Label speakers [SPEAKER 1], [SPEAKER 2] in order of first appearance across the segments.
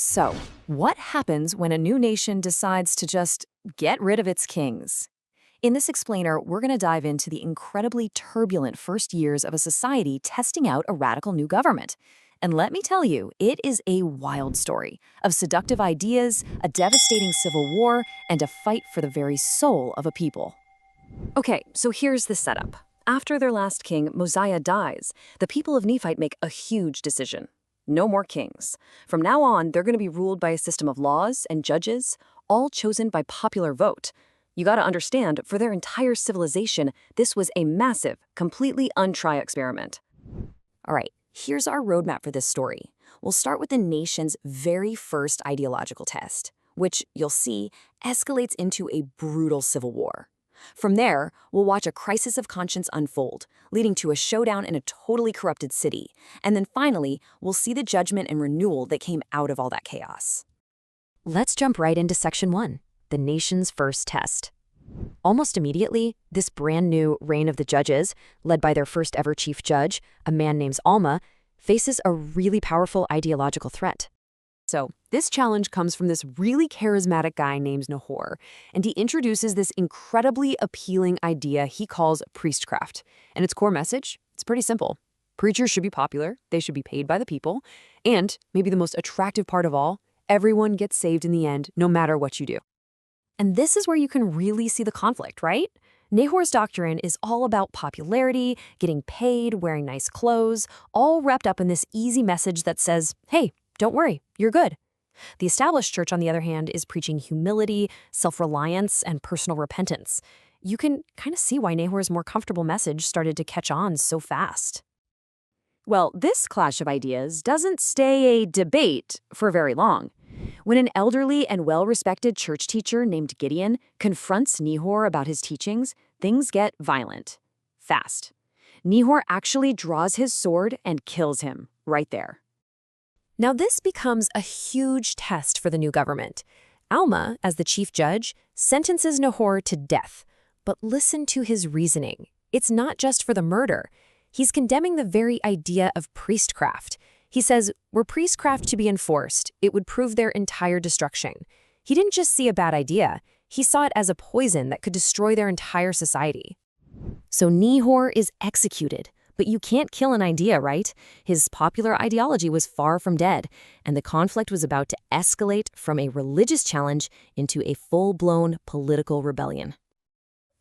[SPEAKER 1] So, what happens when a new nation decides to just get rid of its kings? In this explainer, we're going to dive into the incredibly turbulent first years of a society testing out a radical new government. And let me tell you, it is a wild story of seductive ideas, a devastating civil war, and a fight for the very soul of a people. Okay, so here's the setup. After their last king, Mosiah, dies, the people of Nephite make a huge decision. No more kings. From now on, they're going to be ruled by a system of laws and judges, all chosen by popular vote. You gotta understand, for their entire civilization, this was a massive, completely untried experiment. All right, here's our roadmap for this story. We'll start with the nation's very first ideological test, which, you'll see, escalates into a brutal civil war. From there, we'll watch a crisis of conscience unfold, leading to a showdown in a totally corrupted city. And then finally, we'll see the judgment and renewal that came out of all that chaos.
[SPEAKER 2] Let's jump right into Section 1, the nation's first test. Almost immediately, this brand new reign of the judges, led by their first ever chief judge, a man named Alma, faces a really powerful ideological threat.
[SPEAKER 1] So, this challenge comes from this really charismatic guy named Nehor, and he introduces this incredibly appealing idea he calls priestcraft. And its core message? It's pretty simple. Preachers should be popular, they should be paid by the people, and, maybe the most attractive part of all, everyone gets saved in the end, no matter what you do. And this is where you can really see the conflict, right? Nehor's doctrine is all about popularity, getting paid, wearing nice clothes, all wrapped up in this easy message that says, hey, don't worry, you're good. The established church, on the other hand, is preaching humility, self-reliance, and personal repentance. You can kind of see why Nehor's more comfortable message started to catch on so fast. Well, this clash of ideas doesn't stay a debate for very long. When an elderly and well-respected church teacher named Gideon confronts Nehor about his teachings, things get violent. Fast. Nehor actually draws his sword and kills him right there. Now this becomes a huge test for the new government. Alma, as the chief judge, sentences Nehor to death. But listen to his reasoning. It's not just for the murder. He's condemning the very idea of priestcraft. He says, were priestcraft to be enforced, it would prove their entire destruction. He didn't just see a bad idea, he saw it as a poison that could destroy their entire society. So Nehor is executed. But you can't kill an idea, right? His popular ideology was far from dead, and the conflict was about to escalate from a religious challenge into a full-blown political rebellion.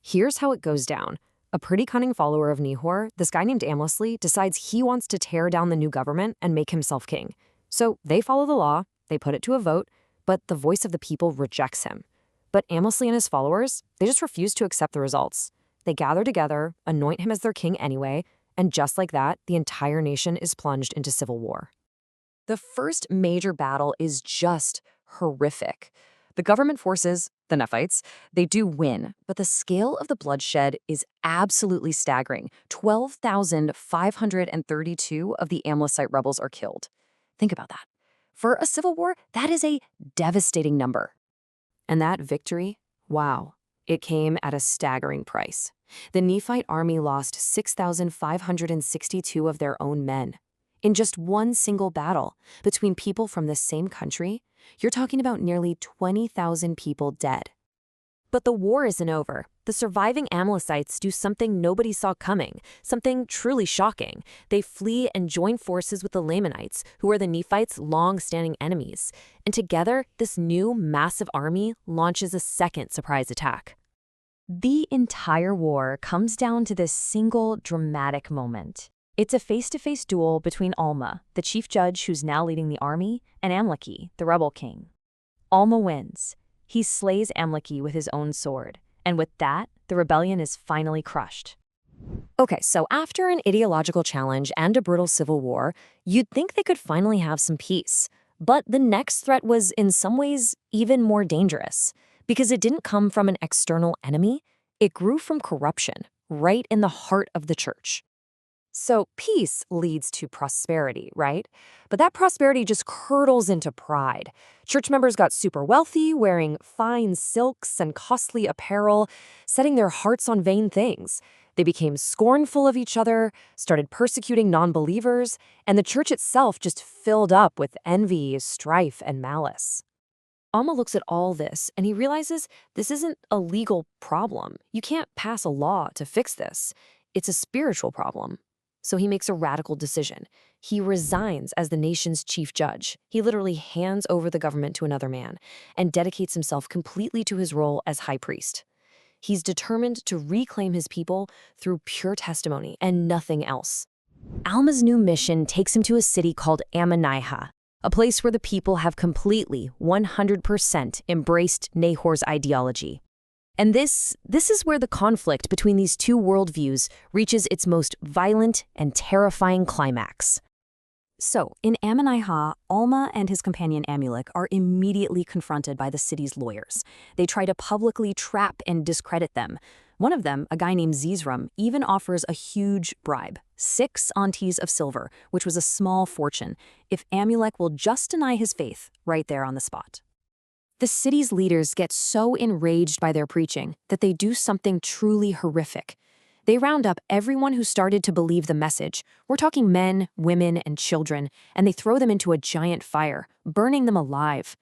[SPEAKER 1] Here's how it goes down. A pretty cunning follower of Nehor, this guy named Amlici, decides he wants to tear down the new government and make himself king. So they follow the law, they put it to a vote, but the voice of the people rejects him. But Amlici and his followers, they just refuse to accept the results. They gather together, anoint him as their king anyway, and just like that, the entire nation is plunged into civil war. The first major battle is just horrific. The government forces, the Nephites, they do win, but the scale of the bloodshed is absolutely staggering. 12,532 of the Amlicite rebels are killed. Think about that. For a civil war, that is a devastating number. And that victory, wow, it came at a staggering price. The Nephite army lost 6,562 of their own men. In just one single battle between people from the same country, you're talking about nearly 20,000 people dead. But the war isn't over. The surviving Amlicites do something nobody saw coming, something truly shocking. They flee and join forces with the Lamanites, who are the Nephites' long-standing enemies. And together, this new massive army launches a second surprise attack. The entire war comes down to this single dramatic moment. It's a face-to-face duel between Alma, the chief judge who's now leading the army, and Amlici, the rebel king. Alma wins. He slays Amlici with his own sword, and with that, the rebellion is finally crushed. Okay, so after an ideological challenge and a brutal civil war, you'd think they could finally have some peace. But the next threat was, in some ways, even more dangerous. Because it didn't come from an external enemy, it grew from corruption, right in the heart of the church. So peace leads to prosperity, right? But that prosperity just curdles into pride. Church members got super wealthy, wearing fine silks and costly apparel, setting their hearts on vain things. They became scornful of each other, started persecuting non-believers, and the church itself just filled up with envy, strife, and malice. Alma looks at all this, and he realizes this isn't a legal problem. You can't pass a law to fix this. It's a spiritual problem. So he makes a radical decision. He resigns as the nation's chief judge. He literally hands over the government to another man and dedicates himself completely to his role as high priest. He's determined to reclaim his people through pure testimony and nothing else. Alma's new mission takes him to a city called Ammonihah, a place where the people have completely, 100% embraced Nehor's ideology. And this is where the conflict between these two worldviews reaches its most violent and terrifying climax. So, in Ammonihah, Alma and his companion Amulek are immediately confronted by the city's lawyers. They try to publicly trap and discredit them. One of them, a guy named Zizram, even offers a huge bribe, 6 onties of silver, which was a small fortune, if Amulek will just deny his faith right there on the spot. The city's leaders get so enraged by their preaching that they do something truly horrific. They round up everyone who started to believe the message. We're talking men, women, and children, and they throw them into a giant fire, burning them alive.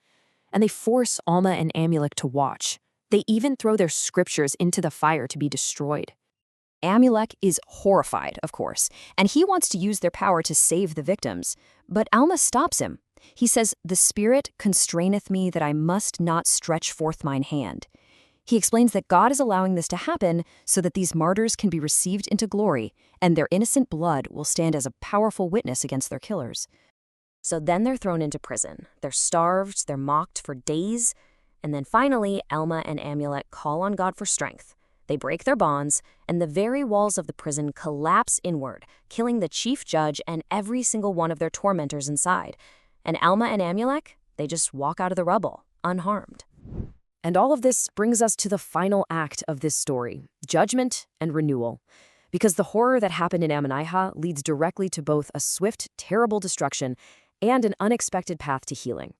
[SPEAKER 1] And they force Alma and Amulek to watch. They even throw their scriptures into the fire to be destroyed. Amulek is horrified, of course, and he wants to use their power to save the victims. But Alma stops him. He says, "The Spirit constraineth me that I must not stretch forth mine hand." He explains that God is allowing this to happen so that these martyrs can be received into glory, and their innocent blood will stand as a powerful witness against their killers. So then they're thrown into prison. They're starved, they're mocked for days, and then finally, Alma and Amulek call on God for strength. They break their bonds, and the very walls of the prison collapse inward, killing the chief judge and every single one of their tormentors inside. And Alma and Amulek, they just walk out of the rubble, unharmed. And all of this brings us to the final act of this story, judgment and renewal. Because the horror that happened in Ammonihah leads directly to both a swift, terrible destruction and an unexpected path to healing.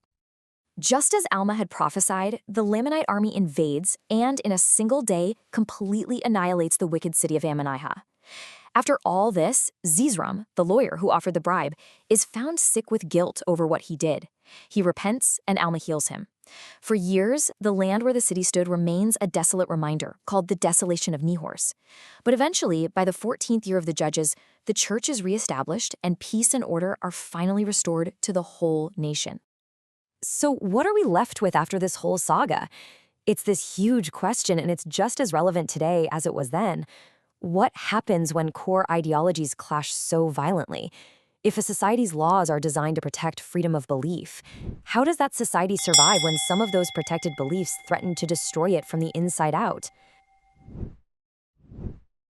[SPEAKER 1] Just as Alma had prophesied, the Lamanite army invades and, in a single day, completely annihilates the wicked city of Ammonihah. After all this, Zizram, the lawyer who offered the bribe, is found sick with guilt over what he did. He repents, and Alma heals him. For years, the land where the city stood remains a desolate reminder, called the Desolation of Nehors. But eventually, by the 14th year of the judges, the church is reestablished, and peace and order are finally restored to the whole nation. So what are we left with after this whole saga? It's this huge question, and it's just as relevant today as it was then. What happens when core ideologies clash so violently? If a society's laws are designed to protect freedom of belief, how does that society survive when some of those protected beliefs threaten to destroy it from the inside out?